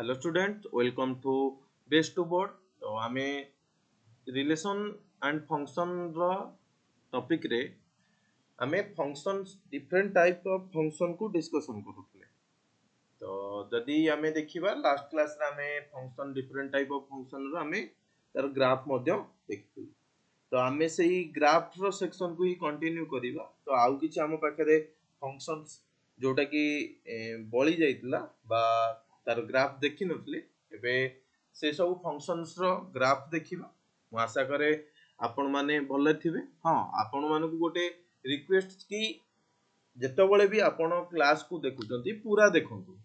Hello student welcome to best to board. तो आमे relation and function रो topic रे आमे function different type of function को डिस्कशन करूथले। तो जदि आमे देखिबा लास्ट क्लास रे आमे function different type of function रो आमे तार ग्राफ मध्य देखथि। तो आमे सेही ग्राफ रो सेक्शन को ही कंटिन्यू करिबा। तो आउ किछ आम पाखरे फंक्शंस जोटा कि बळी जाइतला बा तार ग्राफ देखि नथले एबे से सब फंक्शंस रो ग्राफ देखिबा। मु आशा करे आपण माने भले थिबे। हां आपण मानकु गोटे रिक्वेस्ट की जेतबळे भी आपण क्लास को देखुचंती पूरा देखंतु।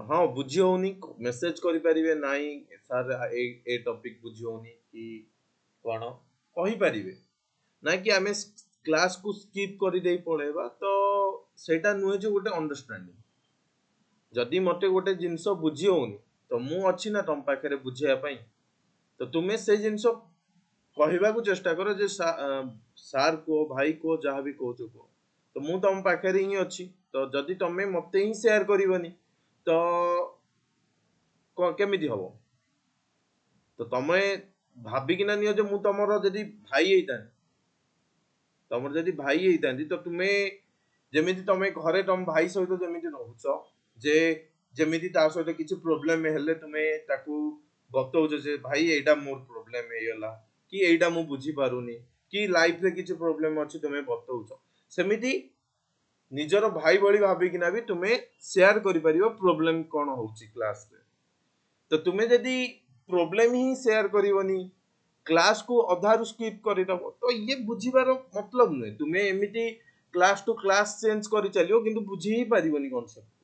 हाँ बुझी होनी मेसेज करि परिबे नाई सर ए टॉपिक बुझी होनी कि कोन कहि परिबे ना कि आमे क्लास को स्किप करि देई पळेबा। तो सेटा नुहे जे गोटे अंडरस्टैंडिंग जदि मते गोटे जिंस बुझी होनी तो मु अछि ना तम पाखरे बुझेया पई। तो तुमे से जिंस कहबा को चेष्टा करो जे सार को भाई को जहाँ भी कहचो को तो मु तम पाखरे ही अछि। तो जदि तमे मते ही शेयर करिवनी तो केमिति हबो। तो तमे भाबी कि ना नियो जे मु तमरो जदि भाई हेइतान तमर जदि भाई हेइतांती तो तुमे जेमिति तमे घरे तम भाई सहित जेमिति रहउछो जे जेमिति ता सहित किछि प्रॉब्लम हेले तुमे ताकू बतौछ जे भाई एटा मोर प्रॉब्लम हेयला कि एटा मु बुझी पारुनी कि लाइफ रे किछि प्रॉब्लम अछि तुमे बतौछ सेमिति निजर भाई बळी भाबी कि ना भी तुमे शेयर करि परिबो प्रॉब्लम कोन होउछि क्लास रे। तो तुमे जदि प्रॉब्लम ही शेयर करिवनी क्लास को अधारु स्किप करि दबो तो ये बुझिबार मतलब नै। तुमे एमिति क्लास टू क्लास चेंज करि चलियो किंतु बुझी ही पारिबनी कांसेप्ट को।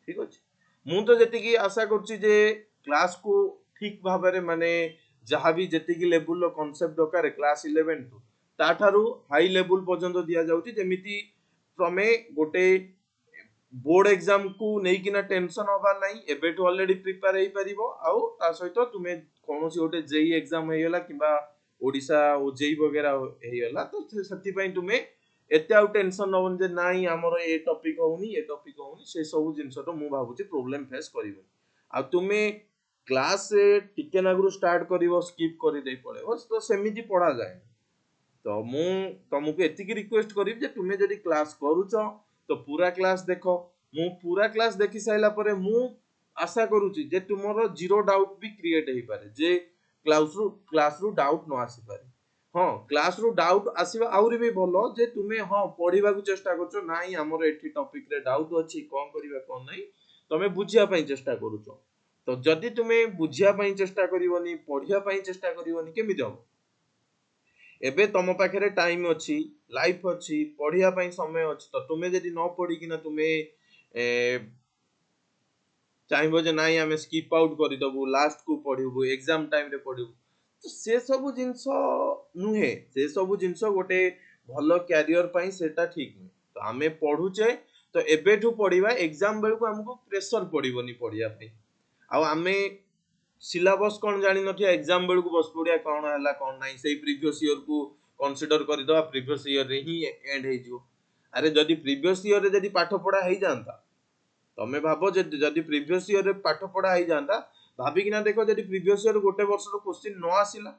ठीक अछि मु तो जति की आशा करछि जे क्लास को ठीक भाबरे माने जहाँ भी जति की लेवल रो कांसेप्ट दरकार क्लास 11 टू ताठारु हाई लेवल पर्यंत दिया जाउछि जेमिति प्रमे गोटे बोर्ड एग्जाम को नहीं कि ना टेंशन होगा नहीं एबेटू ऑलरेडी प्रिपेयर हेई परिबो आउ ता सहित तुमे कोनोसी गोटे जेई एग्जाम हेयला किबा ओडिसा ओ जेई वगैरह हेयला तो सति पई तुमे एते आउ टेंशन नबन जे नाही हमर ए टॉपिक होउनी से सब जिंस तो मु भाबुची प्रॉब्लम फेस करिवो। आ तुमे क्लास से टिके नागरु स्टार्ट करिवो स्किप करि देई पड़ेबो तो सेमिति पढ़ा जाय। तो मु तुमको एतिकी रिक्वेस्ट करिब जे तुमे जदि क्लास करूछ तो पूरा क्लास देखो। मु पूरा क्लास देखि साइला परे मु आशा करूची जे तुमरो जीरो डाउट भी क्रिएट हेई पारे जे क्लास रु डाउट न आसी पारे। हां क्लास रु डाउट आसीबा आउरी भी भलो जे तुमे हां पढिबा को चेष्टा करछो नाही हमर एठी टॉपिक रे डाउट अछि कोन करिबा कोन नाही तमे बुझिया पई चेष्टा करूछो। तो जदि तुमे बुझिया पई चेष्टा करिवनी पढिया पई चेष्टा करिवनी केमिति हो। एबे तम पाखरे टाइम अछि लाइफ अछि पढिया पई समय अछि तो तुमे जदि न पढी कि ना तुमे चाहिबो जे नाही आमे स्किप आउट करि दबु लास्ट को पढिबु एग्जाम टाइम रे पढिबु तो से सब जिंस नुहे से सब जिंस गोटे भलो कैरियर पई सेटा ठीक नै। तो आमे पढुचे तो एबेठु पढिबा एग्जाम बेल को हमको प्रेशर पडिबोनी पढिया पई। आ आमे सिलेबस कोन जानि नथिया एग्जाम बेल को बस पडिया कोन हला कोन नाही सेही प्रीवियस ईयर को कंसीडर करि दबा प्रीवियस ईयर रे ही एंड हे जो। अरे जदि प्रीवियस ईयर रे जदि पाठ पढा हेई जानता तमे भाबो जे जदि प्रीवियस ईयर रे पाठ पढा हेई जानता भाबी कि ना देखो जदि प्रीवियस ईयर गोटे वर्ष रो क्वेश्चन न आसिला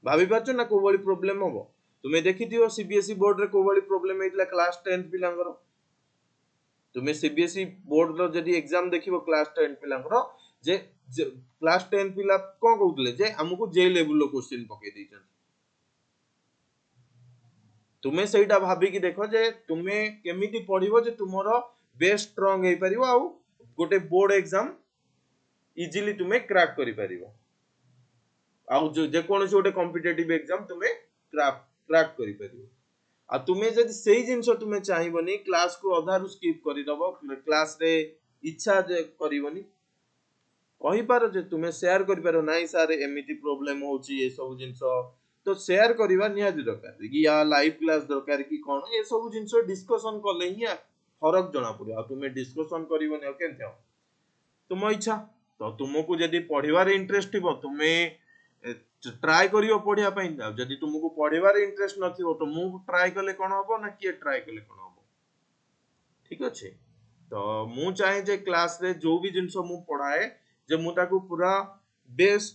भाबी पाछो ना को बळी प्रॉब्लम होबो। तुमे देखिथियो सीबीएसई बोर्ड रे को बळी प्रॉब्लम हेइतला क्लास 10 पिलांगर तुमे सीबीएसई बोर्ड रो जदि एग्जाम देखिबो क्लास 10 पिलांगर जे क्लास 10 पिला कोन कहउतले जे हमकु जे लेवल रो क्वेश्चन पके दैछन। तुमे सेटा भाबी कि देखो जे तुमे केमिति पढिबो जे तुमरो बेस्ट स्ट्रांग हेई परिबो आ गोटे बोर्ड एग्जाम इजीली तुमे क्रैक करि परिबो आ जे कोनोसी गोटे कॉम्पिटिटिव एग्जाम तुमे क्रैक करि परिबो। आ तुमे जदि सेही जिंस तुमे चाहिबोनी क्लास को अधारु स्किप करि दबो क्लास रे इच्छा जे करिवोनी कहि पारो जे तुमे शेयर करि पारो नाही सर एमिति प्रॉब्लम होउची ए सब जिंस तो शेयर करिवा निहाती दरकार कि या लाइव क्लास दरकार कि कोन ए सब जिंस डिस्कशन करले ही फरक जणा पड़ियो। तुमे डिस्कशन करिवोनी केनते हो तुम इच्छा। तो तुमको जदि पढिबार इंटरेस्ट थिबो तुमे ट्राई करियो पढिया पई जदि तुमको पढिबार इंटरेस्ट नथिबो तो मु ट्राई कले कोन होबो ना कि ट्राई कले कोन होबो। ठीक अछि तो मु चाहे जे क्लास रे जो भी जिंस मु पढ़ाए जे मु ताकू पूरा बेस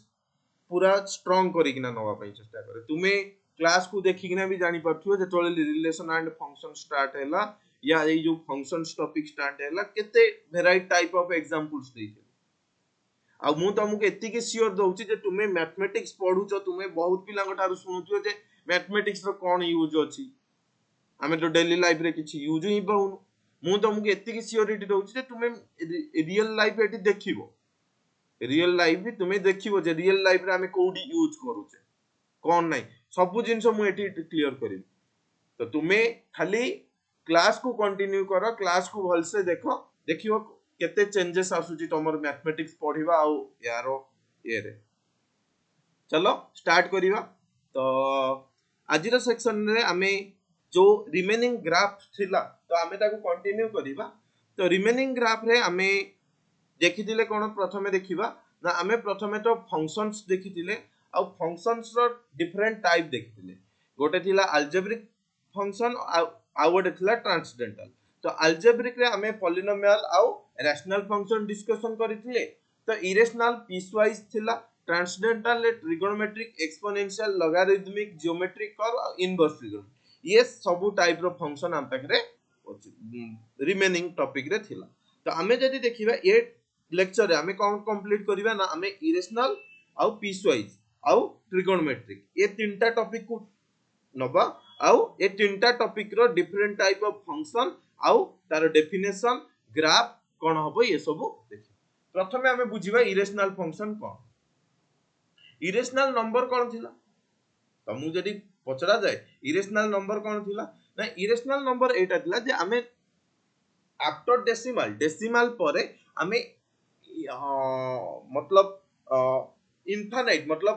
पूरा स्ट्रांग करिकिना नवा पई चेष्टा करे तुमे क्लास को देखिकिना भी जानी पड़थियो जे तोले रिलेशन एंड फंक्शन स्टार्ट हैला या ए जो फंक्शंस टॉपिक स्टार्ट हैला केते वेराइटी टाइप ऑफ एग्जांपल्स देइथे आ मु तुमको एतिकी सियोर दउची जे तुमे मैथमेटिक्स पढुचो तुमे बहुत पिलांग ठारू सुनुथियो जे मैथमेटिक्स रो कोन यूज अछि आमे तो डेली लाइफ रे किछि यूज ही पाउनु मु तुमको एतिकी सियोरिटी दउची जे तुमे रियल लाइफ एटी देखिबो रियल लाइफ भी तुमे देखिबो जे रियल लाइफ रे आमे कोडी यूज करूचे कोन नाही सब जिंस मु एटी क्लियर करिबी तो तुमे खाली क्लास को कंटिन्यू करो क्लास को भल से देखो देखियो केते चेंजेस आसुची तमर मैथमेटिक्स पढिबा आ यारो ये रे चलो स्टार्ट करिबा तो आजिर सेक्शन रे आमे जो रिमेनिंग ग्राफ थिला तो आमे ताको कंटिन्यू करिबा तो रिमेनिंग ग्राफ रे आमे देखिथिले कोन प्रथमे देखिबा ना आमे प्रथमे तो फंक्शंस देखिथिले आ फंक्शंस रो डिफरेंट टाइप देखिथिले गोटे थिला अलजेब्रिक फंक्शन आ गोटे थिला ट्रांसडेंटल तो अलजेब्रिक रे आमे पॉलिनोमियल आ रैशनल फंक्शन डिस्कशन करिथिले तो इरेशनल पीसवाइज थिला ट्रांसडेंटल रे ट्रिगोनोमेट्रिक एक्सपोनेंशियल लॉगरिथमिक ज्योमेट्रिक और इनवर्स ट्रिगोनोमेट्रिक ये सब टाइप रो फंक्शन हम पाखरे रिमेनिंग टॉपिक रे थिला तो आमे जदी देखिबा ये लेक्चर रे आमे कोन कंप्लीट करिबा ना आमे इरेशनल आ पीसवाइज आ ट्रिगोनोमेट्रिक ये तीनटा टॉपिक को नबा आ ये तीनटा टॉपिक रो डिफरेंट टाइप ऑफ फंक्शन आ तार डेफिनेशन ग्राफ कोन हबो ये सब देखि प्रथमे आमे बुझिबा इरेशनल फंक्शन कोन इरेशनल नंबर कोन थिला तो मु जदी पचरा जाय इरेशनल नंबर कोन थिला ना इरेशनल नंबर एटा थिला जे आमे आफ्टर डेसिमल डेसिमल परे आमे मतलब इनफाइनाइट मतलब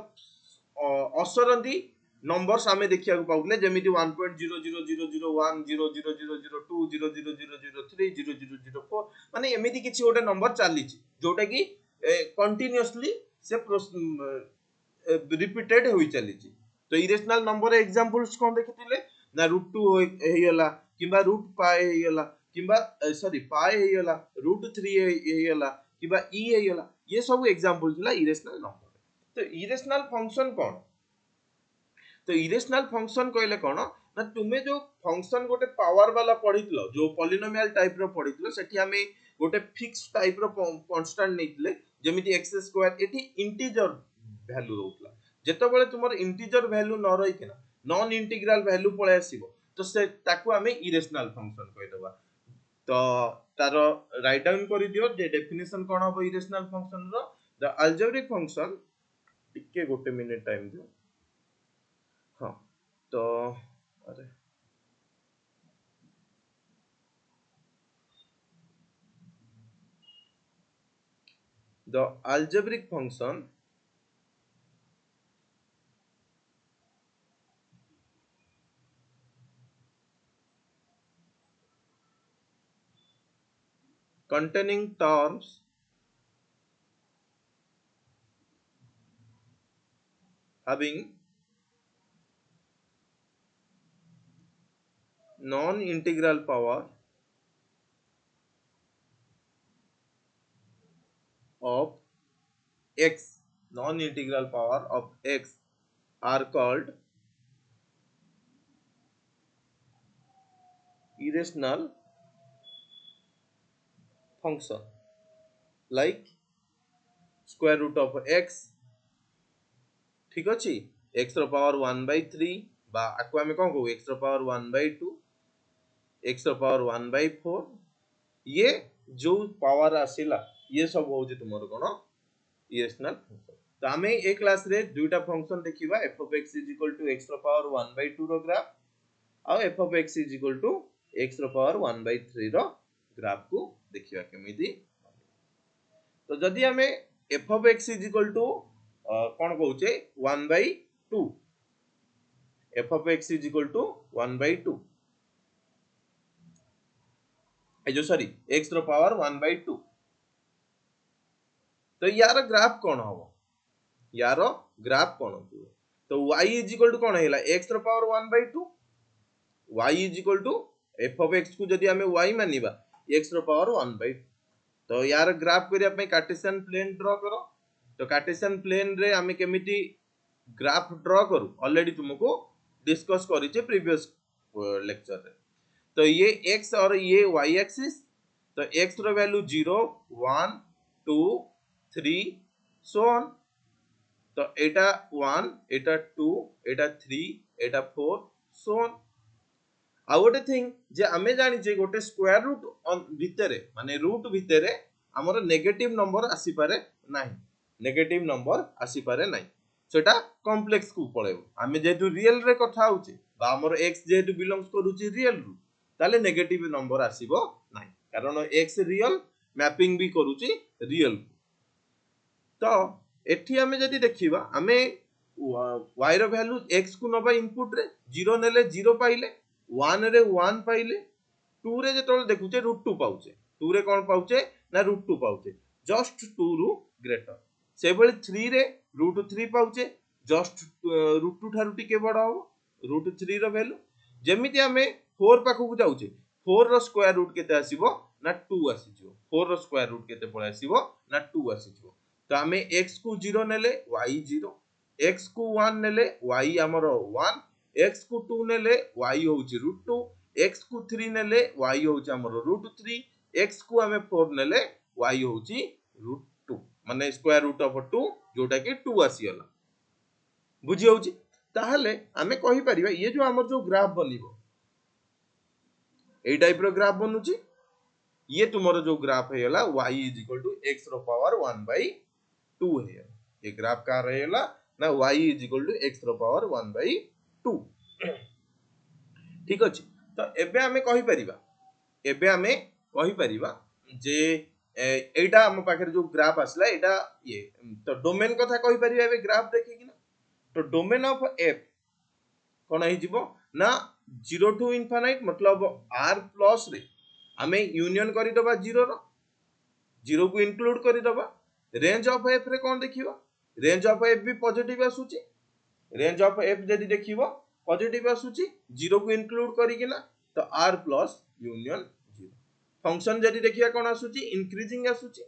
असरंदी नंबर्स आमे देखिया को पाउले जेमिति 1.00001 00002 00003 0004 माने एमिति किछि ओटे नंबर चाली छि जोटा कि कंटीन्यूअसली से रिपीटेड होई चली छि तो इरेशनल नंबर एग्जांपल्स कोन देखिथिले ना √2 हेयला किबा √पाई हेयला किबा सॉरी पाई हेयला √3 हेयला किबा ई हेयला ये सब एग्जांपल थिला इरेशनल नंबर तो इरेशनल फंक्शन कोन तो इरेशनल फंक्शन कहले कोन ना तुमे जो फंक्शन गोटे पावर वाला पढितलो जो पॉलिनोमियल टाइप रो पढितलो सेठी हमें गोटे फिक्स टाइप रो कांस्टेंट नेतले जेमिति x² एठी इंटीजर वैल्यू रहउतला जेतबेले तुमर इंटीजर वैल्यू न रही केना नॉन इंटीग्रल वैल्यू पळे आसीबो तो से ताकू हमें इरेशनल फंक्शन कहि देबा तो तारो राइट डाउन करि दियो जे डेफिनेशन कोन हो इरेशनल फंक्शन रो द अलजेब्रिक फंक्शन टिके गोटे मिनिट टाइम दियो हां तो अरे the algebraic function containing terms having non-integral power of x non-integral power of x are called irrational function like square root of x ठीक अछि x रो पावर 1/3 बा आकु हमें कोन कहू x रो पावर 1/2 x रो पावर 1/4 ये जो पावर आसिला ये सब होउजे तुमरो कोन इरेशनल फंक्शन तो हमें ए क्लास रे दुईटा फंक्शन देखिबा f of x = x रो पावर 1/2 रो ग्राफ आ f of x = x रो पावर 1/3 रो ग्राफ को देखिबा केमिति तो जदी हमें f of x cone कहउचे 1/2 f of x = 1/2 ए जो सॉरी x रो पावर 1/2 तो यार ग्राफ कोन होबो यार ग्राफ कोन होबो तो y = कोन हैला x रो power 1/2 y = f of x को जदी हमें y मानिबा x रो पावर 1/2। तो यार ग्राफ करिया पे कार्टेशियन प्लेन ड्रा करो। तो कार्टेशियन प्लेन रे हमें केमिति ग्राफ ड्रा करू ऑलरेडी तुमको डिस्कस करिचे प्रीवियस लेक्चर रे। तो ये x और ये y एक्सिस, तो x रो वैल्यू 0 1 2 3 सो ऑन। तो एटा 1 एटा 2 एटा 3 एटा 4 सो ऑन। आ गोटे थिंग जे आमे जानि जे गोटे स्क्वायर रूट भितरे माने रूट भितरे हमर नेगेटिव नंबर आसी पारे नाही, नेगेटिव नंबर आसी पारे नाही, सेटा कॉम्प्लेक्स को पळेबो। आमे जेतु रियल रे कथा होचे बा हमर x जेतु बिलोंग्स करूची रियल रू, ताले नेगेटिव नंबर आसीबो नाही, कारण x रियल मैपिंग भी करूची रियल। तो एठी हमें जदि देखिबा हमें y रो वैल्यू x को नबा इनपुट रे 0 नेले 0 पाइले, 1 रे 1 पाइले, 2 रे जेतोल देखुचे √2 पाउचे, 2 रे कोन पाउचे ना √2 पाउचे, जस्ट 2 रु ग्रेटर। से बळे 3 रे √3 पाउचे, जस्ट √2 थारु टिके बड हो √3 रो वैल्यू। जेमिति हमें 4 पाखु को जाउचे, 4 रो स्क्वायर रूट केते आसीबो ना 2 आसीजो, 4 रो स्क्वायर रूट केते पळे आसीबो ना 2 आसीजो। तो हमें x को 0 नेले y 0, x को 1 नेले y हमर 1, x को 2 नेले y होउची √2, x को 3 नेले y होउची हमर √3, x को हमें 4 नेले y होउची √2, माने स्क्वायर रूट ऑफ 2 जोटा कि 2 आसीगला। बुझी होउची? ताहले हमें कहि परिबा ये जो हमर जो ग्राफ बनिबो एई टाइप रो ग्राफ बनुची, ये तुम्हारा जो ग्राफ हेला y = x रो पावर 1/2 है। ये ग्राफ का रहेला ना y = x रो पावर 1/2। ठीक अछि। तो एबे हमें कहि परिबा, एबे हमें कहि परिबा जे एटा हम पाखरे जो ग्राफ आसला एटा ये तो डोमेन कथा कहि परिबा एबे ग्राफ देखि कि ना। तो डोमेन ऑफ f कोन हे जिवो ना 0 टू इनफाइनाइट, मतलब r प्लस रे हमें यूनियन करि दबा 0 रो, 0 को इंक्लूड करि दबा। रेंज ऑफ f रे कोन देखिबा, रेंज ऑफ f भी पॉजिटिव आसुची, रेंज ऑफ f जदि देखिबो पॉजिटिव आसुची 0 को इंक्लूड करि कि ना, तो r प्लस यूनियन 0। फंक्शन जदि देखिया कोन आसुची इंक्रीजिंग आसुची,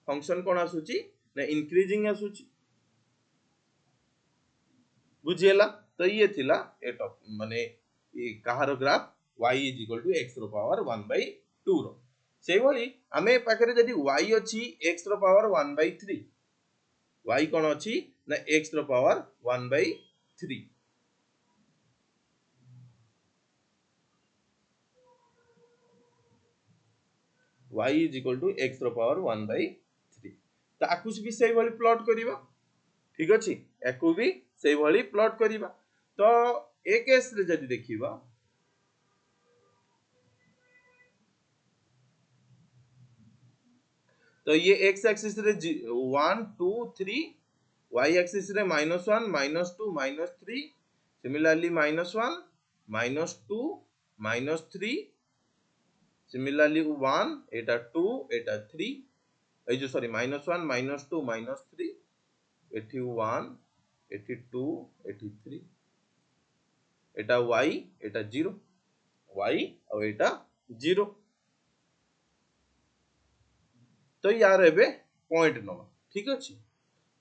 फंक्शन कोन आसुची ना इंक्रीजिंग आसुची। बुझियला? तो ये थिला एट माने ये कहारो ग्राफ y = x रो पावर 1/2 रो। से भली हमें पाखरे जदि y अछि x रो पावर 1/3, y कोन अछि ना x रो पावर 1/3, y = x रो पावर 1/3। ताकू भी सही भली प्लॉट करिबा। ठीक अछि, एको भी सही भली प्लॉट करिबा। तो ए केस रे जदि देखिबा तो ये x एक्सिस रे 1 2 3, y एक्सिस रे -1 -2 -3, सिमिलरली -1 -2 -3, सिमिलरली 1 एटा 2 एटा 3, ए जो सॉरी -1 -2 -3, एठी 1 एठी 2 एठी 3, एटा y एटा 0, y और एटा 0। तो यार एबे पॉइंट नबा। ठीक अछि।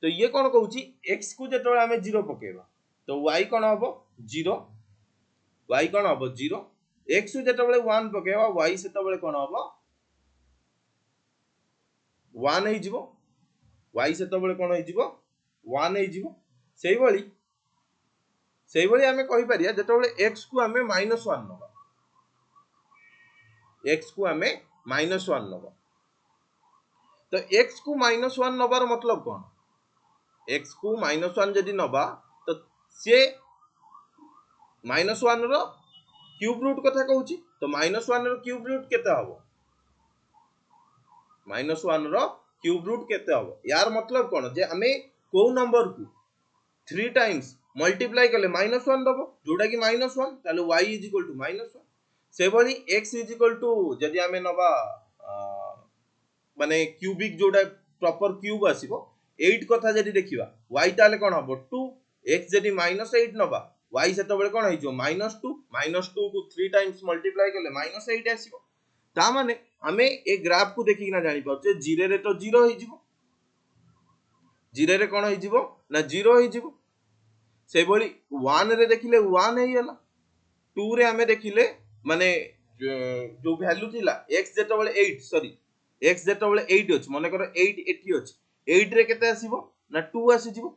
तो ये कोन कहूची x को जेतोळे हमें 0 पकेबा तो y कोन हबो 0, y कोन हबो 0, x को जेतोळे 1 पकेबा y सेतोळे कोन हबो 1 हे जिवो, y सेतोळे कोन हे जिवो 1 हे जिवो। सेही भली हमें कहि परिया जेतोळे x को हमें -1 नबा, x को हमें -1 नबा। तो x को -1 नबार मतलब कोन, x को -1 जदि नबा तो से -1 रो क्यूब रूट कथा कहूची। तो -1 रो क्यूब रूट केते हबो, -1 रो क्यूब रूट केते हबो। यार मतलब कोन जे हमें को नंबर को 3 टाइम्स मल्टीप्लाई करले -1 दबो, जोटा कि -1 ताले y = -1। से भली x = जदि हमें नबा माने क्यूबिक जोटा प्रॉपर क्यूब आसीबो 8 कथा जदि देखिबा y ताले कोन हबो 2, x जदि -8 नबा y सेतबेले कोन हिजो -2, -2 को 3 टाइम्स मल्टीप्लाई करले -8 आसीबो। ता माने आमे ए ग्राफ को देखि ना जानि पाउछे 0 रे तो 0 होई जिवो 0 रे कोन होई जिवो ना 0 होई जिवो से बोली 1 रे देखिले 1 हेई गेला 2 रे आमे देखिले माने जो वैल्यू थिला x जेतो बळे 8 सॉरी x जेतो बळे 8 अछि मने करो 8 एठी अछि 8 रे केते आसीबो ना 2 आसी जिवो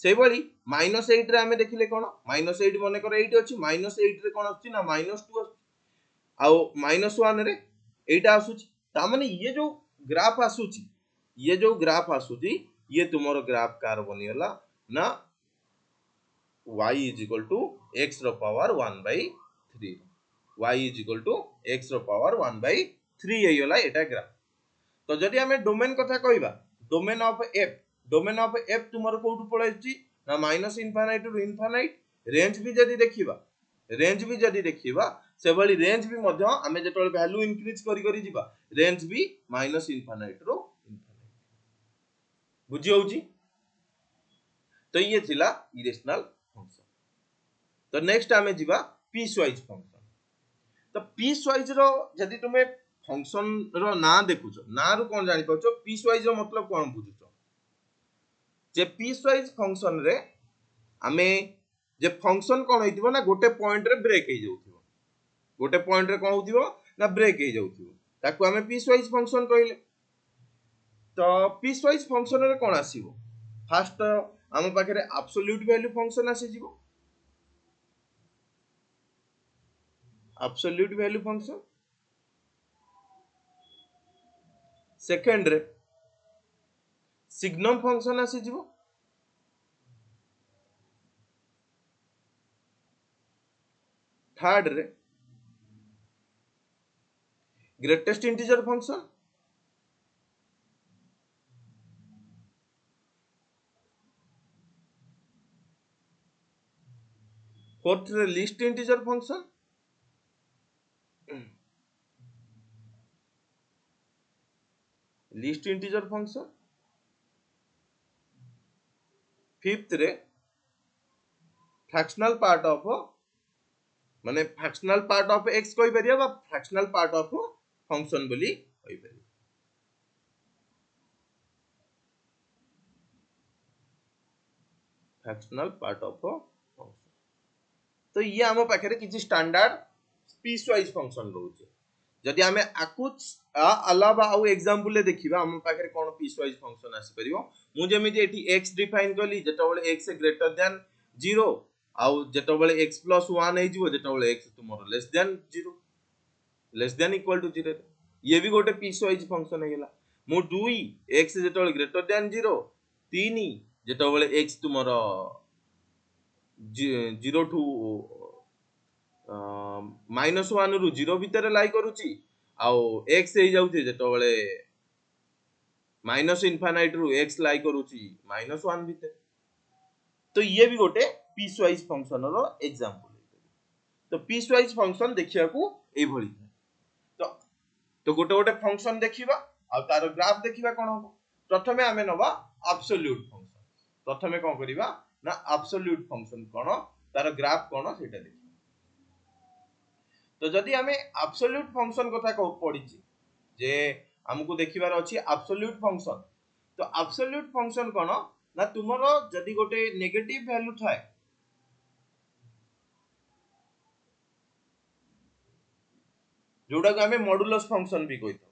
से बोली -8 रे आमे देखिले कोन -8 मने करो 8 अछि -8 रे कोन अछि ना -2 अछि आउ -1 रे एटा आसुची ता माने ये जो ग्राफ आसुची ये जो ग्राफ आसुची ये तुमरो ग्राफ कार बनियला ना y is equal to x रो power 1 by 3 y is equal to x रो पावर 1 by 3 हेयला एटा ग्राफ तो जदि हमें डोमेन कथा कहबा डोमेन ऑफ f तुमरो कोठु पळैछि ना minus infinite to infinite range भी जदि देखिबा से बली रेंज भी मध्य हमें जेतोल वैल्यू इंक्रीज करी करी जिबा रेंज भी माइनस इनफाइनाइट रो इनफाइनाइट बुझी होउची तो ये थिला इरेशनल फंक्शन तो नेक्स्ट हमें जिबा पीस वाइज फंक्शन तो पीस वाइज रो जदि तुमे फंक्शन रो ना देखुछो ना रो कोन जानि पाछो पीस वाइज रो मतलब कोन बुझुछो जे पीस वाइज फंक्शन रे हमें जे फंक्शन कोन होइतिबो ना गोटे पॉइंट रे ब्रेक हे जाउतिबो गोटे पॉइंट रे कोन होउतिबो ना ब्रेक हे जाउतिबो ताकू हमें पीस वाइज फंक्शन कहले तो पीस वाइज फंक्शन रे कोन आसीबो फर्स्ट हम पाखरे एब्सोल्यूट वैल्यू फंक्शन आसी जिवो एब्सोल्यूट वैल्यू फंक्शन सेकंड रे सिग्नम फंक्शन आसी जिवो थर्ड रे ग्रेटेस्ट इंटीजर फंक्शन फोर्थ रे list integer function list integer function fifth रे फ्रैक्शनल पार्ट ऑफ माने फ्रैक्शनल पार्ट ऑफ x कोइ परिया बा फ्रैक्शनल पार्ट ऑफ फंक्शन बोली कोइ परिया फ्रैक्शनल पार्ट ऑफ फंक्शन तो ये हम पाखरे किछि स्टैंडर्ड पीस वाइज फंक्शन रहउचे जदि हमें आकु अलावा आउ एग्जांपल ले देखिबा हम पाखरे कोन पीस वाइज फंक्शन आसी परियो मु जेमिति एठी x डिफाइन करली जेतो बळे x ग्रेटर देन 0 आउ जेतो बळे x + 1 हे जिवो जेतो बळे x तुमरो less than 0 less than equal to 0 ये भी गोटे पीस वाइज फंक्शन हे गेला मु 2 x जेतो बळे ग्रेटर देन 0 3 जेतो बळे x तुमरो 0 टू -1 रु 0 भीतर लाई करूची आउ x हे जाउथे जेतो बळे माइनस इनफाइनाइट रु x लाई करूची -1 भीतर तो ये भी गोटे पीस वाइज फंक्शन रो एग्जांपल तो पीस वाइज फंक्शन देखिया को ए भली तो तो गोटे गोटे फंक्शन देखिबा आ तार ग्राफ देखिबा कोन हो प्रथमे हमें नबा एब्सोल्यूट फंक्शन प्रथमे कोन करिबा ना एब्सोल्यूट फंक्शन कोन तार ग्राफ कोन सेटा देखि तो जदि हमें एब्सोल्यूट फंक्शन कथा को पढिची जे हमकु देखिबार अछि एब्सोल्यूट फंक्शन तो एब्सोल्यूट फंक्शन कोन ना तुमरो जदि गोटे नेगेटिव वैल्यू थाए जोडा को हमें मॉड्यूलस फंक्शन भी कहिथाउ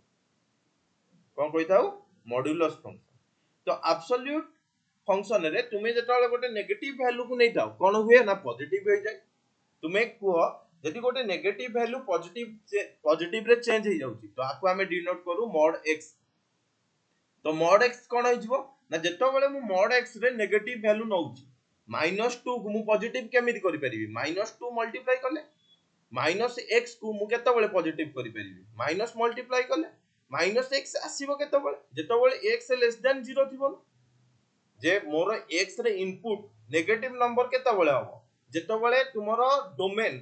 कोन कहिथाउ मॉड्यूलस फंक्शन तो एब्सोल्यूट फंक्शन रे तुमे जेताले गोटे नेगेटिव वैल्यू को नै थाउ कोन हुए ना पॉजिटिव हो जाय तुमे को जदि गोटे नेगेटिव वैल्यू पॉजिटिव रे चेंज हो जाउची तो आको हमें डिनोट करू mod x तो mod x कोन होई जिवो ना जेतो बेले मु mod x रे नेगेटिव वैल्यू नउची -2 को मु पॉजिटिव केमिति करि परिबी -2 मल्टीप्लाई करले -x को मु केतो बेले पॉजिटिव करि परिबी माइनस मल्टीप्लाई करले -x आसीबो केतो बेले जेतो बेले x लेस देन 0 थिबो जे मोर x रे इनपुट नेगेटिव नंबर केतो बेले हबो जेतो बेले तुमरो डोमेन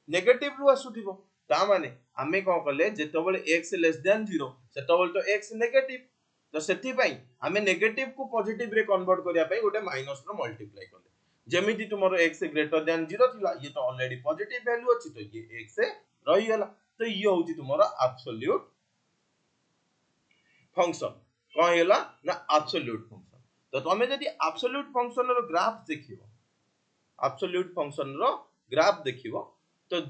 नेगेटिव रु आसुथिबो ता माने हमें कोन करले जेतो बेले x लेस देन 0 सेतो बेले तो x नेगेटिव तो सेति पई हमें नेगेटिव को पॉजिटिव रे कन्वर्ट करिया पई गोटे माइनस रो मल्टीप्लाई करले जेमिति तुमरो x ग्रेटर देन 0 थिला ये तो ऑलरेडी पॉजिटिव वैल्यू अछि तो ये x रही गेला तो ये होची तुमरो एब्सोल्यूट फंक्शन कौन हैला ना एब्सोल्यूट फंक्शन। तो तुम जदि एब्सोल्यूट फंक्शन रो ग्राफ देखिबो एब्सोल्यूट फंक्शन रो ग्राफ देखिबो तो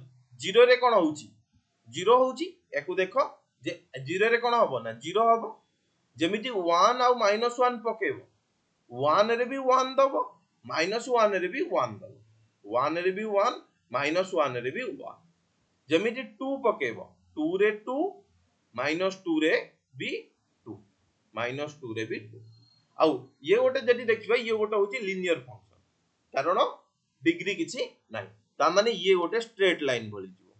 जीरो रे कोन होची जीरो होची एकु देखो जे जीरो रे कोन हबो ना जीरो हबो जेमिति 1 आ -1 पकेबो 1 रे भी 1 दबो -1 रे भी 1 दबो 1 रे भी 1 -1 रे भी 1 जेमिति 2 पकेबो 2 रे 2 -2 रे भी 2 -2 रे भी 2 आउ ये गोटे जदि देखिबा ये गोटे होची लीनियर फंक्शन कारण डिग्री किछि नाही ता माने ये गोटे स्ट्रेट लाइन भली जीवो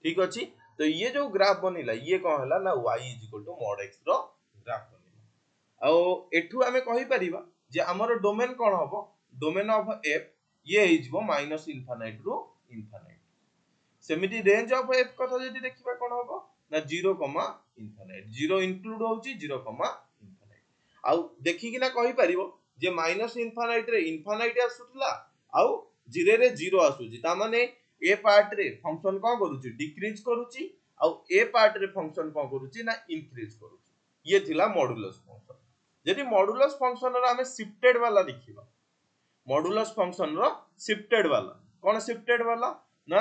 ठीक अछि। तो ये जो ग्राफ बनिला ये कौन हला ना y mod x रो ग्राफ बनिला आ एठू हमें कहि परिबा जे हमर डोमेन कोन हबो डोमेन ऑफ f ये हिजबो माइनस इनफाइनाइट रो इनफाइनाइट सेमिति रेंज ऑफ f कथा जदि देखिबा कोन हबो ना 0 इनफाइनाइट 0 इंक्लूड होची 0 इनफाइनाइट आ देखि कि ना कहि परिबो जे माइनस इनफाइनाइट रे इनफाइनाइट आसुतला आ 0 रे 0 आसुची ता माने ए पार्ट रे फंक्शन को करूची डिक्रीज करूची आ ए पार्ट रे फंक्शन को करूची ना इंक्रीज करूची ये थिला मॉडुलस फंक्शन। जदि मॉडुलस फंक्शन रो हमें शिफ्टेड वाला लिखिबा मॉडुलस फंक्शन रो शिफ्टेड वाला कोन शिफ्टेड वाला ना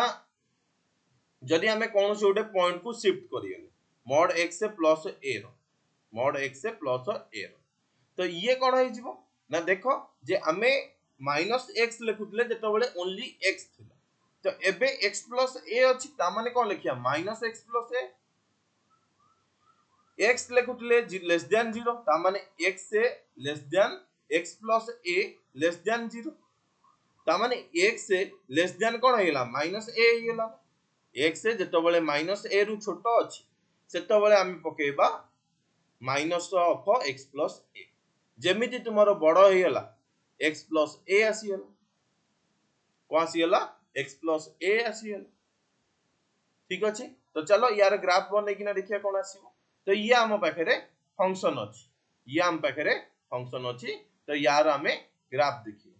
जदि हमें कौन से गोटे पॉइंट को शिफ्ट करियले mod x से प्लस a रो mod x से प्लस a रो तो ये कोन होई जिवो ना देखो जे हमें -x लिखुतले जतो बेले ओनली x थिला तो एबे x प्लस a अछि ता माने कोन लिखिया -x प्लस a x लिखुतले लेस देन 0 ता माने x से less than x plus a less than 0 ता माने x से लेस देन कोन हेला -a हेला x से जतो बेले -a रु छोटो अछि सेतो बेले हम पकेबा minus of x plus a जेमिति तुमरो बडो हेला x प्लस a आसीला को आसीला x प्लस a आसीला ठीक अछि। तो चलो यार ग्राफ बनै किना देखिया कोन आसीबो तो ये हम पाखरे फंक्शन अछि ये हम पाखरे फंक्शन अछि तो यार हमें ग्राफ देखियो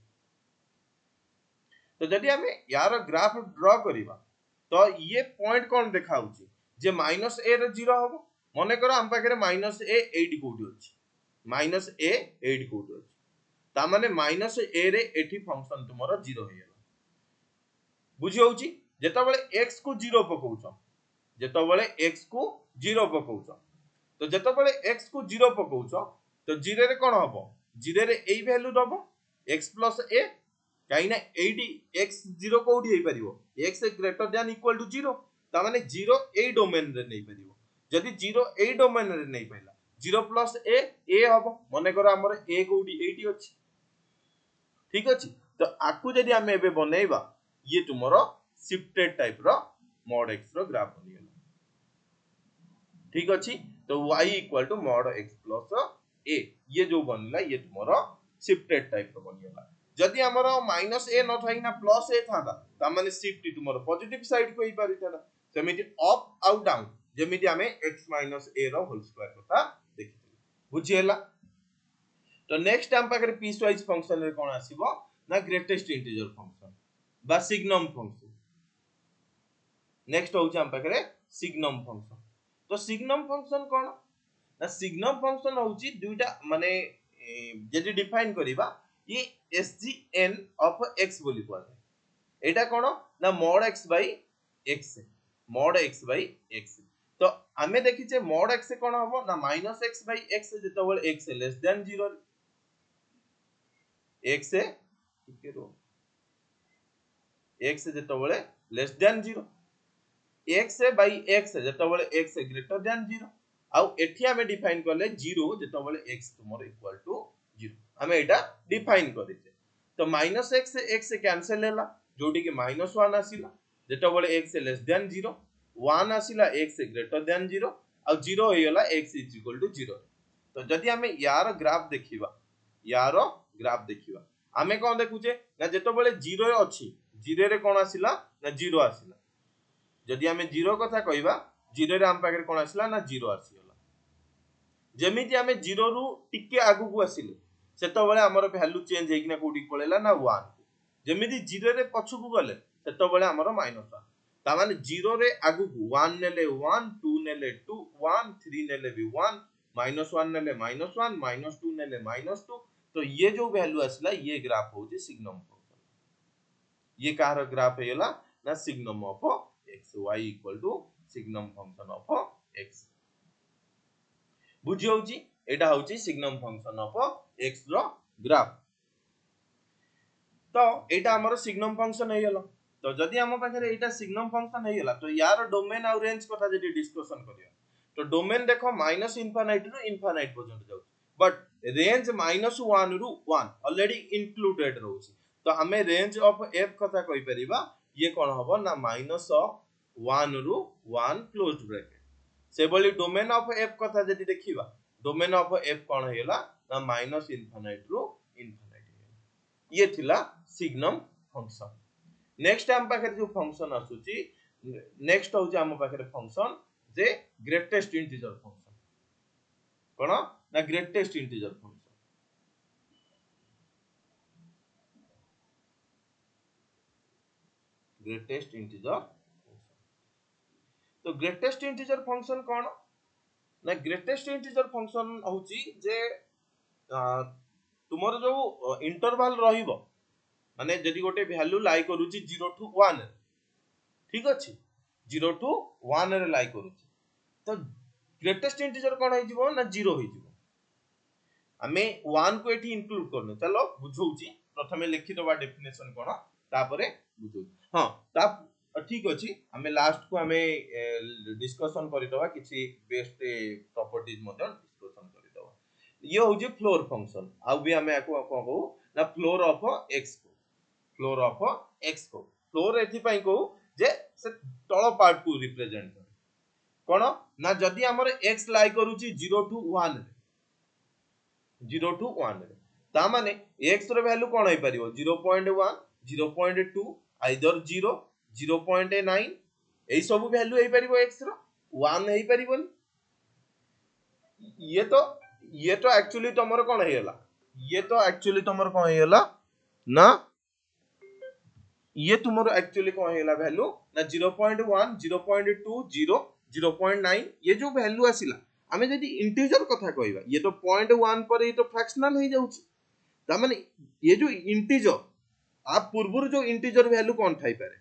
तो जदि हमें यार ग्राफ ड्रा करिबा तो ये पॉइंट कोन देखाउची जे -a रे 0 हबो मने करो हम पाखरे -a 8 कोडी अछि -a 8 कोडी अछि ता माने -a रे एठी फंक्शन तुमरो 0 हेला बुझी होउची जेता बेले x को 0 पकाउछ जेता बेले x को 0 पकाउछ तो जेता बेले x को 0 पकाउछ तो 0 रे कोन हबो 0 रे एई वैल्यू दबो x प्लस a काइना 80 x 0 कोडी हेई परिबो x greater than equal to 0 ता माने 0 ए डोमेन रे नै परिबो जदि 0 ए डोमेन रे नै पैला 0 प्लस a हबो मने करो हमर a कोडी 80 अछि ठीक अछि। तो आकु जदि हम एबे बनेइबा ये तुमरो शिफ्टेड टाइप रो mod x रो ग्राफ बनि गेल ठीक अछि। तो y equal to mod x plus a ये जो बनला ये तुमरो शिफ्टेड टाइप रो बनि गेला जदि हमरो -a न थाई ना प्लस a थादा ता माने शिफ्ट तुमरो पॉजिटिव साइड को ही पारि थादा सेमिति अप आउट डाउन जेमिति हमें x a रो होल स्क्वायर कथा देखिथिलु बुझिएला। तो नेक्स्ट हम पाखरे पीस वाइज फंक्शन रे कोन आसीबो ना ग्रेटेस्ट इंटीजर फंक्शन बा सिग्नम फंक्शन नेक्स्ट होउछ हम पाखरे सिग्नम फंक्शन। तो सिग्नम फंक्शन कोन ना सिग्नम फंक्शन होउची दुईटा माने जदि डिफाइन करिबा ये sgn ऑफ x बोली कोन एटा कोन ना mod x by x mod x by x तो हमें देखि जे mod x कोन हबो ना -x by x जेतो बेले x लेस देन 0 x ठीक रो x जेतो बेले less than 0 x by x जेतो बेले x ग्रेटर देन 0 आ एठी हमें डिफाइन करले 0 जेतो बेले x तुमरो इक्वल टू 0 हमें एटा डिफाइन करिसे तो -x से x कैंसिल हैला जोटी के -1 आसीला जेतो बेले x लेस देन 0 1 आसीला x ग्रेटर देन 0 आ 0 हेला x इज इक्वल टू 0 तो जदि हमें यार ग्राफ देखिबा हमें कोन देखुचे ना जेतो बेले 0 अछि 0 रे कोन आसीला ना 0 आसीला जदि हमें 0 कथा कहबा 0 रे हम पाखरे कोन आसीला ना 0 आसीला जेमिति हमें 0 रु टिके आगु को आसीले सेतो बेले हमर वैल्यू चेंज हेकिना कोडी पळेला ना 1 जेमिति 0 रे पछकु गले सेतो बेले हमर -1 ता माने 0 रे आगु 1 नेले 1 2 नेले 2 1 3 नेले भी 1 -1 नेले -1 -2 नेले -2 तो ये जो वैल्यू आसला ये ग्राफ होची सिग्नम फंक्शन ये कार ग्राफ हेला ना signum of x y equal to signum function of x बुझी होची एटा होची सिग्नम फंक्शन ऑफ x रो ग्राफ तो एटा हमर सिग्नम फंक्शन हेयला तो जदि हम पाखरे एटा सिग्नम फंक्शन हेयला तो यार डोमेन और रेंज कथा जदि डिस्कशन करिया तो डोमेन देखो माइनस इनफाइनाइट रु इनफाइनाइट पर्यंत जाउ बट रेंज -1 रु 1 ऑलरेडी इंक्लूडेड रहउची तो हमें रेंज ऑफ f कथा कहि परिबा ये कोन हबो ना -1 रु 1 क्लोज्ड ब्रैकेट से बोली डोमेन ऑफ f कथा जदि देखिबा डोमेन ऑफ f कोन हेला ना माइनस इनफाइनाइट रु इनफाइनाइट ये थिला सिग्नम फंक्शन नेक्स्ट हम पाखे जो फंक्शन आसुची नेक्स्ट हो हम पाखे फंक्शन जे ग्रेटेस्ट इंटीजर फंक्शन कोन ना greatest integer function greatest integer तो ग्रेटेस्ट इंटीजर फंक्शन कोन ना ग्रेटेस्ट इंटीजर फंक्शन होची जे तुमर जो इंटरवल रहिबो माने जदि गोटे वैल्यू लाई करूची 0 टू 1 ठीक अछि 0 टू 1 रे लाई करूची तो ग्रेटेस्ट इंटीजर कोन होई जिवो ना 0 होई जिवो हमें 1 को एठी इंक्लूड करनो चलो बुझौची प्रथमे लिखि दबा डेफिनेशन कोन तापरे बुझौ हां ता ठीक अछि हमें लास्ट को हमें डिस्कशन करि दबा किछि बेस्ट प्रॉपर्टीज मते डिस्कशन करि दबा ये हो जे फ्लोर फंक्शन आ भी हमें को कहू ना फ्लोर ऑफ x को फ्लोर ऑफ x को फ्लोर एथि पई को जे से तळ पार्ट को रिप्रेजेंट करे कोन ना जदी हमर x लाई करूची 0 टू 1 0 टू 1 ता माने x रो वैल्यू कोन होई परियो 0.1 0.2 आइदर 0 0.9 एई सब वैल्यू होई परियो x रो 1 होई परिबोन ये तो एक्चुअली तमरो कोन हेला ये तो एक्चुअली तमरो कोन हेला ना ये तुमरो एक्चुअली कोन हेला वैल्यू ना 0.1 0.2 0 0.9 ये जो वैल्यू आसिला हमें जदी इंटीजर कथा कहबा ये तो 0.1 पर ये तो फ्रैक्शनल हो जाउची ता माने ये जो इंटीजर आप पूर्वरु जो इंटीजर वैल्यू कोन थाई पारे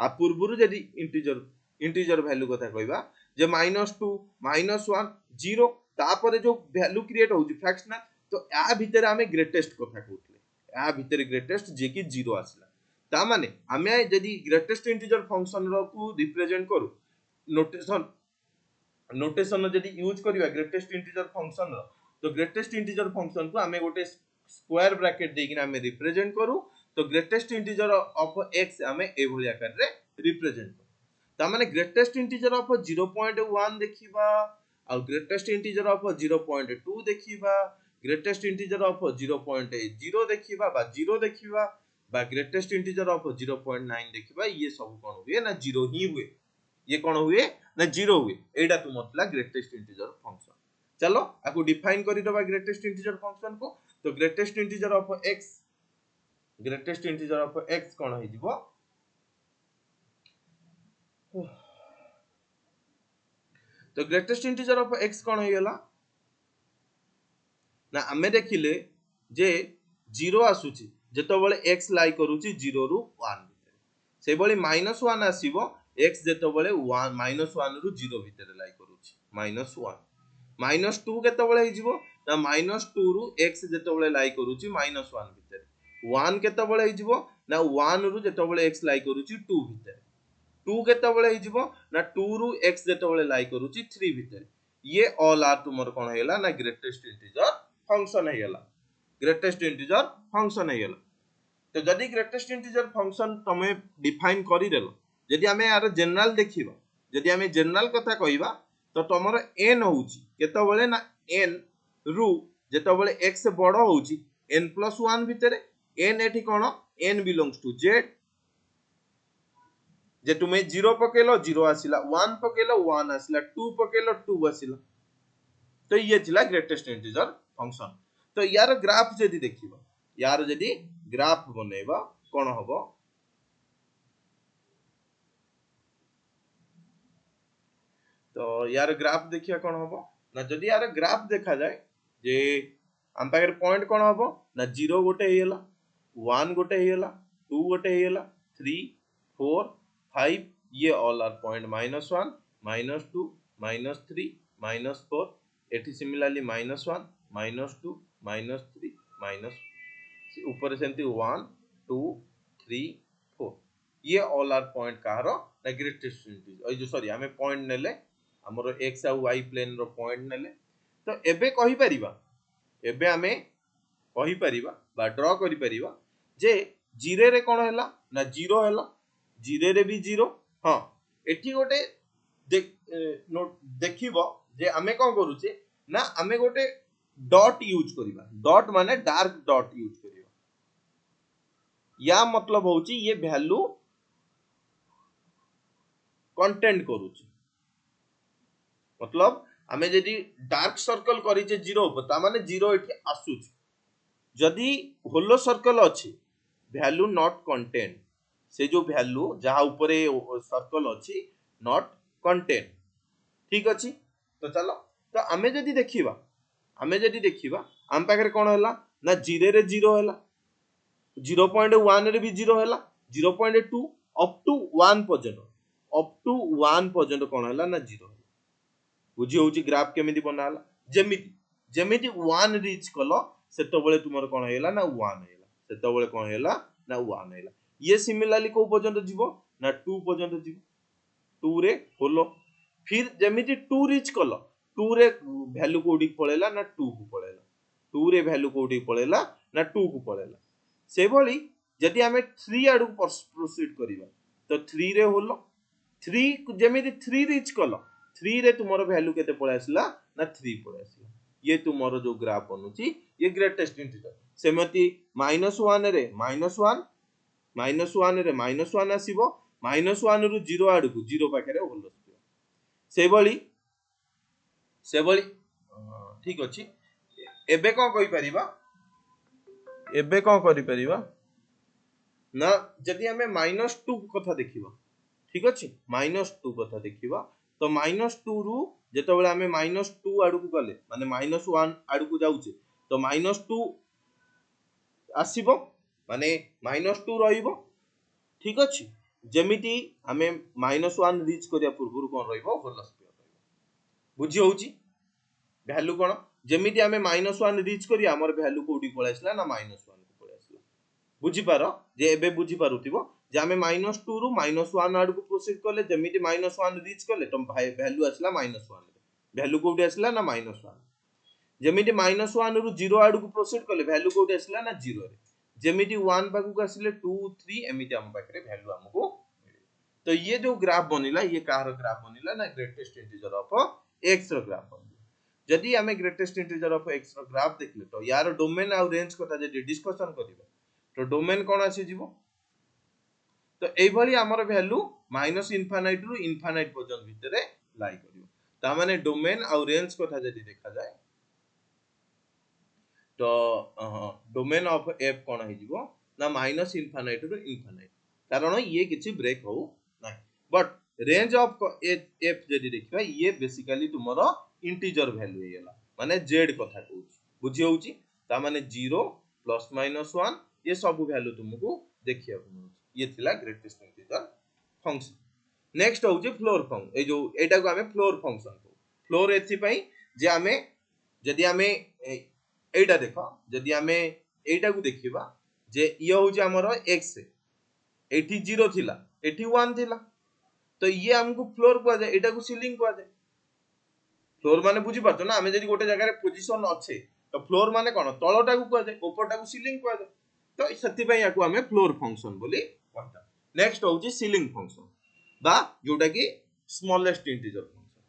आप पूर्वरु जदी इंटीजर वैल्यू कथा कहबा जे -2 -1 0 तापर जो वैल्यू क्रिएट होउची फ्रैक्शनल तो या भीतर हमें ग्रेटेस्ट कथा कहउतले या भीतर ग्रेटेस्ट जे कि 0 आसिला ता माने हमें जदी ग्रेटेस्ट इंटीजर फंक्शन रो को रिप्रेजेंट करू नोटेशन जदी यूज करिवा ग्रेटेस्ट इंटीजर फंक्शन रो तो ग्रेटेस्ट इंटीजर फंक्शन को हमें गोटे स्क्वायर ब्रैकेट देकिना हमें रिप्रेजेंट करू तो ग्रेटेस्ट इंटीजर ऑफ x हमें ए भली आकार रे रिप्रेजेंट करू ता माने ग्रेटेस्ट इंटीजर ऑफ 0.1 देखिबा और ग्रेटेस्ट इंटीजर ऑफ 0.2 देखिबा ग्रेटेस्ट इंटीजर ऑफ 0.0 देखिबा बा 0 देखिबा बा ग्रेटेस्ट इंटीजर ऑफ 0.9 देखिबा ये सब कोन हुए ना 0 ही हुए ये कोन हुए ना 0 हुए एडा तो मतलब ग्रेटेस्ट इंटीजर फंक्शन चलो आको डिफाइन करि दबा ग्रेटेस्ट इंटीजर फंक्शन को तो ग्रेटेस्ट इंटीजर ऑफ x कोन होई जिवो तो ग्रेटेस्ट इंटीजर ऑफ x कोन होइला ना हमें देखिले जे 0 आसुची जेतो बळे x लाई करूची 0 रु 1 भितर से बळे -1 आसीबो x जेतो बळे 1 -1 रु 0 भितर लाई करूची -1 -2 केतो बळे हे जिवो ना -2 रु x जेतो बळे लाई करूची -1 भितर 1 केतो बळे हे जिवो ना 1 रु जेतो बळे x लाई करूची 2 भितर 2 केतो बळे हे जिवो ना 2 रु x जेतो बळे लाई करूची 3 भितर ये ऑल आर तुमर कोन हेला ना ग्रेटेस्ट इंटीजर फंक्शन हेला ग्रेटेस्ट इंटीजर फंक्शन हेला तो जदी ग्रेटेस्ट इंटीजर फंक्शन तमे डिफाइन करि देलो जदी हमें यार जनरल देखिबा जदी हमें जनरल कथा कहिबा तो तमरो n होउची केतो बळे ना n रु जेतो बळे x बडो होउची n+1 भितरे n एठी कोन n बिलोंग्स टू z जे तुमे 0 पकेलो 0 आसिला 1 पकेलो 1 आसिला 2 पकेलो 2 आसिला तो ये थिला ग्रेटेस्ट इंटीजर फंक्शन तो यार ग्राफ जदी देखिबा यार जदी ग्राफ बनेबा कौन हबो तो यार ग्राफ देखिया कौन हबो ना जदि यार ग्राफ देखा जाए जे हम पाखे पॉइंट कौन हबो ना 0 गोटे हेला 1 गोटे हेला 2 गोटे हेला 3 4 5 ये ऑल आर पॉइंट -1 -2 -3 -4 एठी सिमिलरली -1 -2 -3 माइनस ऊपर सेमती 1 2 3 4 ये ऑल आर पॉइंट कहारो नेगेटिव इंटीजर जो सॉरी हमें पॉइंट नेले हमरो x आ y प्लेन रो पॉइंट नेले तो एबे कहि परिबा एबे हमें कहि परिबा बा ड्रॉ करि परिबा जे 0 रे कोन हैला ना 0 हैला 0 रे भी 0 हां एठी गोटे देखिबो जे हमें कोन करूचे ना हमें गोटे डॉट यूज करिबा डॉट माने डार्क डॉट यूज करिबा या मतलब होची ये वैल्यू कंटेंट करूची मतलब हमें जदि डार्क सर्कल करिचे 0 ऊपर ता माने 0 एठी आसुची जदि होलो सर्कल अछि वैल्यू नॉट कंटेंट से जो वैल्यू जहा ऊपर सर्कल अछि नॉट कंटेंट ठीक अछि तो चलो तो हमें जदि देखिबा हम पाखरे कोन हैला ना 0 रे 0 हैला 0.1 रे भी 0 हैला 0.2 अप टू 1 पर्यंत कोन हैला ना 0 बुझी होची ग्राफ केमिति बनाला जेमिति 1 रीच कलो सेतो बेले तुमर कोन हैला ना 1 हैला सेतो बेले कोन हैला ना 1 हैला ये सिमिलरली को पर्यंत जीवो ना 2 पर्यंत जीवो 2 रे होलो फिर जेमिति 2 रीच कलो 2 रे वैल्यू कोडी पळेला ना 2 को पळेला 2 रे वैल्यू कोडी पळेला ना 2 को पळेला से भली जदि हमें 3 आडू प्रोसीड करिवा तो 3 रे होलो 3 जेमिति 3 रीच कलो 3 रे तुमरो वैल्यू केते पळे आसला ना 3 पळे आसला ये तुमरो जो ग्राफ बनुची ये ग्रेटेस्ट इंटीजर सेमति -1 रे -1 -1 रे -1 आसीबो -1 रु 0 आडू 0 पाखरे होलो से भली ठीक अछि एबे कोन कहि परिबा ना जदि हमें -2 कथा देखिबा ठीक अछि -2 कथा देखिबा तो -2 रु जेतो बेले हमें -2 आडू को गले माने -1 आडू को जाउचे तो -2 आसीबो माने -2 रहिबो ठीक अछि जेमिति हमें -1 रीच करिया पूर्व कोन रहिबो होलो स्क्वायर रहिबो बुझी होउची वैल्यू कोन जेमिति हमें -1 रीच करिया हमर वैल्यू कोडी पळे आसला ना -1 को पळे आसला बुझी पारो जे एबे बुझी पारुथिबो जे हमें -2 रु -1 आडू को प्रोसीड करले जेमिति -1 रीच करले तो वैल्यू आसला -1 वैल्यू कोडी आसला ना -1 जेमिति -1 रु 0 आडू को प्रोसीड करले वैल्यू कोडी आसला ना 0 रे जेमिति 1 पाकू को आसिले 2 3 एमिति हम पाखरे वैल्यू हमको तो ये जो ग्राफ बनिला ये कार ग्राफ बनिला ना ग्रेटेस्ट इंटीजर ऑफ x रो ग्राफ बनिला जदि हमें ग्रेटेस्ट इंटीजर ऑफ x रो ग्राफ देखले तो यार डोमेन आ रेंज कथा जदि डिस्कशन करिबा तो डोमेन कोन आसी जीवो तो एई भली हमर वैल्यू -इनफाइनाइट रु इनफाइनाइट पर्यंत भितरे लाई करियो ता माने डोमेन आ रेंज कथा जदि देखा जाए तो डोमेन ऑफ f कोन हे जीवो ना -इनफाइनाइट रु इनफाइनाइट कारण ये किछि ब्रेक हो नाही बट रेंज ऑफ f जदि देखिबा ये बेसिकली तुमरो इंटीजर वैल्यू हेला माने z कथा कहूची बुझी होउची ता माने 0 +-1 ये सब वैल्यू तुमको देखिया को मिलुची ये थिला ग्रेटेस्ट इंटीजर फंक्शन नेक्स्ट होउची फ्लोर फंक्शन ए जो एटा को हमें फ्लोर फंक्शन को फ्लोर एथि पई जे हमें जदि हमें एटा देखो जदि हमें एटा को देखिबा जे ये होउची हमरो x एठी 0 थिला एठी 1 थिला तो ये हमको फ्लोर को जाए एटा को सीलिंग को जाए फ्लोर माने बुझी पारतो ना हमें जदि गोटे जगह रे पोजीशन अच्छे तो फ्लोर माने कोन तळटा को को जाए ऊपरटा को सीलिंग को जाए तो सति पई याकू हमें फ्लोर फंक्शन बोली कहता नेक्स्ट होउची सीलिंग फंक्शन बा जोटा की स्मॉलेस्ट इंटीजर फंक्शन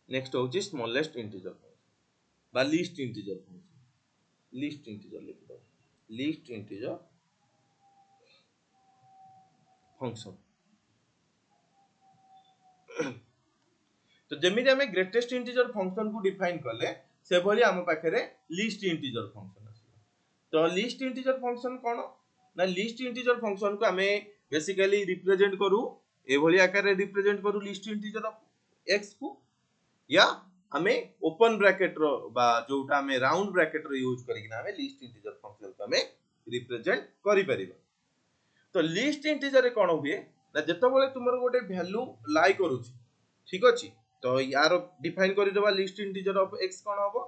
नेक्स्ट होउची स्मॉलेस्ट इंटीजर फंक्शन बा least integer function least integer लिख दो लीस्ट इंटीजर फंक्शन तो जेमिति हमें ग्रेटेस्ट इंटीजर फंक्शन को डिफाइन करले से भली हम पाखरे लीस्ट इंटीजर फंक्शन तो लिस्ट इंटीजर फंक्शन कौन ना लिस्ट इंटीजर फंक्शन को हमें बेसिकली रिप्रेजेंट करू एभली आकार रे रिप्रेजेंट करू लिस्ट इंटीजर ऑफ x को या हमें ओपन ब्रैकेट रो बा जोटा हमें राउंड ब्रैकेट रो यूज करिकिना हमें लिस्ट इंटीजर फंक्शन को हमें रिप्रेजेंट करि परिबा। तो लिस्ट इंटीजर रे कोन हुए ना जेतबेले तुमर गोटे वैल्यू लाई करूची ठीक अछि तो यार डिफाइन करि देबा लिस्ट इंटीजर ऑफ x कोन हबो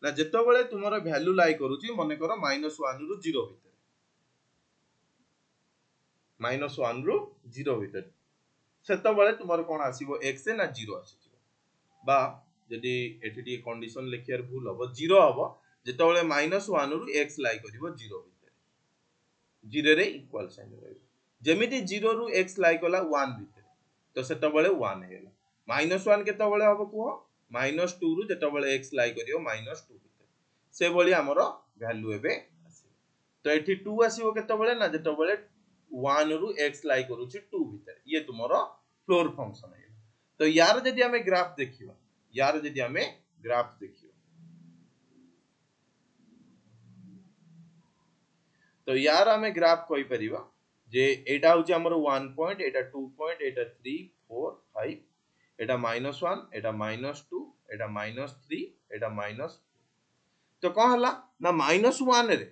ना जेतबेले तुमर वैल्यू लाई करूची मने करो -1 रु 0 भितर -1 रु 0 भितर सेतबेले तुमर कोन आसीबो x ना 0 आसीबो बा जदि एठी टी कंडीशन लेखियार भूल हबो 0 हबो जेतबेले -1 रु x लाई करिवो 0 भितर 0 रे इक्वल साइन रहइबो जेमिति 0 रु x लाई कला 1 भितर तो सेतबेले 1 हेला -1 केतबेले हबो कुहो -2 रु जेतबेले x लाई करियो -2 भितर से बळी हमरो वैल्यू एबे आसी तो एठी 2 आसीबो केतबेले ना जेतबेले 1 रु x लाई करूची 2 भितर ये तुमरो फ्लोर फंक्शन है। तो यार जदि हमें ग्राफ देखिबा यार जदि हमें ग्राफ देखिबा तो यार हमें ग्राफ कहि परिबा जे एटा होची हमर 1 पॉइंट एटा 2 पॉइंट एटा 3 4 5 एटा -1 एटा -2 एटा -3 एटा -4 तो कौन हला ना -1 रे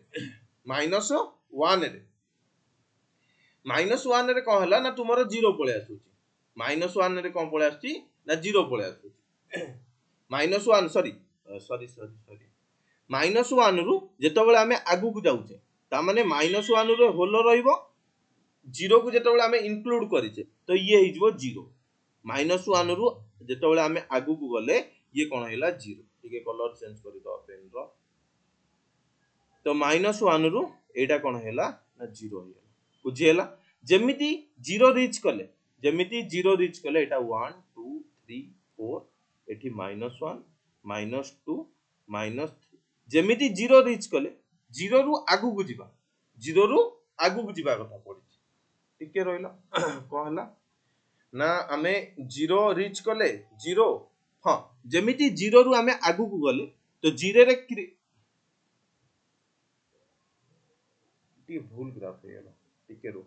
-1 रे कौन हला ना तुमरो 0 पळे आसुची -1 रे कौन पळे आसची ना 0 पळे आसुची -1 सॉरी -1 रु जेतबेले हमें आगु को जाउचे ता माने -1 रे होल रहइबो 0 को जेतबेले हमें इंक्लूड करिचे तो ये हिजबो 0 -1 रु जेतबेले हमें आगु को गले ये कोन हैला 0 ठीके कलर चेंज करि दो पेन रो तो -1 रु एटा कोन हैला ना 0 हैला बुझियला जेमिति 0 रीच कले एटा 1 2 3 4 एठी -1 -2 -3 जेमिति 0 रीच कले 0 रु आगु को जिबा कथा पड़ी टिके रहिला कोन हला ना हमें 0 रीच कले 0 हां जेमिति 0 रु हमें आगु को गले तो 0 रे टी भूल ग्राफ हे गेला टिके रो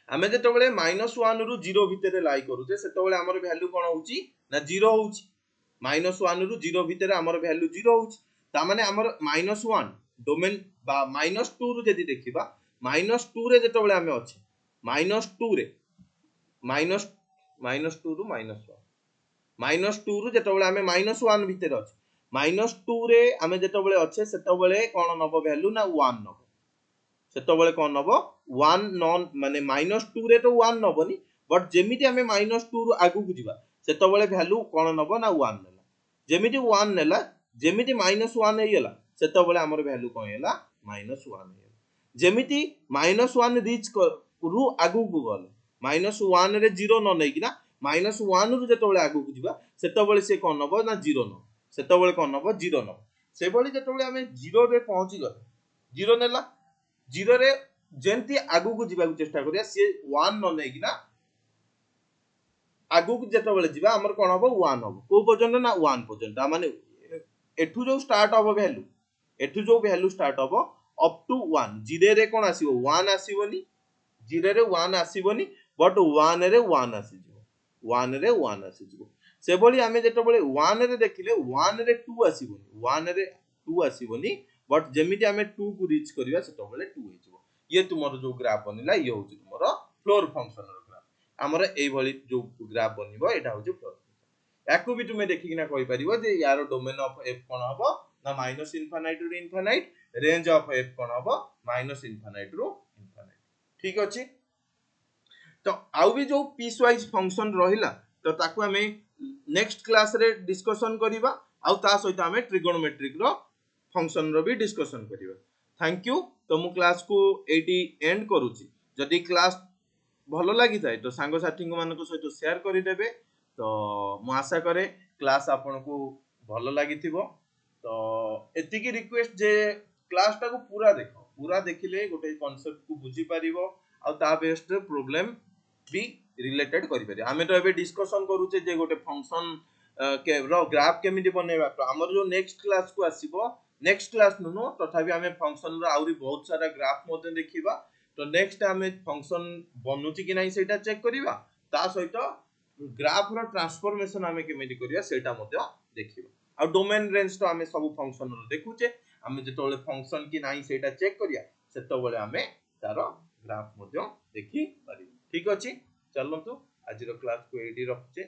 हमें जेतबेले -1 रु 0 भितर लाई करूचे सेतबेले हमर वैल्यू कोन होउची ना 0 होउची -1 रु 0 भितर हमर वैल्यू 0 होउची ता माने हमर -1 डोमेन बा -2 रु जदी देखिबा -2 रे जेतबेले हमें अछि -2 रे -2 रु -2 रु जेतबेले हमें -1 भितर अछि -2 रे हमें जेतबेले अछि सेतबेले कोन नबो वैल्यू ना 1 नबो सेतबेले कोन नबो 1 नॉन माने -2 रे तो 1 नबोनी बट जेमिति हमें -2 रु आगु को जिबा सेतबेले वैल्यू कोन नबो ना 1 नेला जेमिति 1 नेला जेमिति -1 हेयला सेतबेले हमर वैल्यू कोन हेला -1 हेयला जेमिति -1 रीच रु आगु को गले -1 रे 0 न नै किना -1 रु जेतबेले आगु को जिबा सेतबेले से कोन नबो ना 0 न सेतबेले कोन नबो 0 न से बळी जेतबेले हमें 0 रे पहुंची गले 0 नेला 0 रे जेंती आगु को जिबा को चेष्टा करिया से 1 न नै किना आगु को जेतबेले जिबा हमर कोन हबो 1 हबो को पर्यंत ना 1 पर्यंत माने एठु जो स्टार्ट हबो वैल्यू स्टार्ट हबो अप टू 1 0 रे कोन आसीबो 1 आसीबोनी 0 रे 1 आसीबोनी बट 1 रे 1 आसीजिवो 1 रे 1 आसीजिवो से बळी हमें जेतबेले 1 रे देखिले 1 रे 2 आसीबोनी 1 रे 2 आसीबोनी बट जेमिति हमें 2 को रीच करिया सेतबेले 2 हेजिवो ये तुमरो जो ग्राफ बनिला ये होची तुमरो फ्लोर फंक्शन रो ग्राफ हमर एई भली जो ग्राफ बनिबो एटा होची फ्लोर याकू भी तुमे देखि किना कहि परिबो जे यार डोमेन ऑफ f कोन हबो ना माइनस इनफाइनाइट रु इनफाइनाइट रेंज ऑफ f कोन हबो माइनस इनफाइनाइट रु इनफाइनाइट ठीक अछि तो आउ भी जो पीस वाइज फंक्शन रहिला तो ताकू हमें नेक्स्ट क्लास रे डिस्कशन करिबा आउ ता सहित हमें ट्रिगोनोमेट्रिक रो फंक्शन रो भी डिस्कशन करिबा थैंक यू तो मु क्लास को एटी एंड करूची जदी क्लास भलो लागि थाए तो सांग साथी मान को सहित शेयर करि देबे तो मु आशा करे क्लास आपन को भलो लागि थिबो तो एति की रिक्वेस्ट जे क्लास टा को पूरा देखिले गोटे कांसेप्ट को बुझी परिबो आ ता बेस्ड प्रॉब्लम भी रिलेटेड करि पारे हमें तो एबे डिस्कशन करूचे जे गोटे फंक्शन ग्राफ केमिति बनेबा तो हमर जो नेक्स्ट क्लास को आसीबो नेक्स्ट क्लास नुनो तथापि आमे फंक्शन रो आउरी बहुत सारा ग्राफ मते देखिबा तो नेक्स्ट आमे फंक्शन बनुची कि नाही सेटा चेक करिबा ता सहित ग्राफ रो ट्रांसफॉर्मेशन आमे केमिति करिया सेटा मते देखिबा आ डोमेन रेंज तो आमे सब फंक्शन रो देखुचे आमे जेतोले फंक्शन कि नाही सेटा चेक करिया सेतोबेले आमे तारो ग्राफ मते देखि पारिबो ठीक अछि चलंतु आज रो क्लास को एडी रखचे।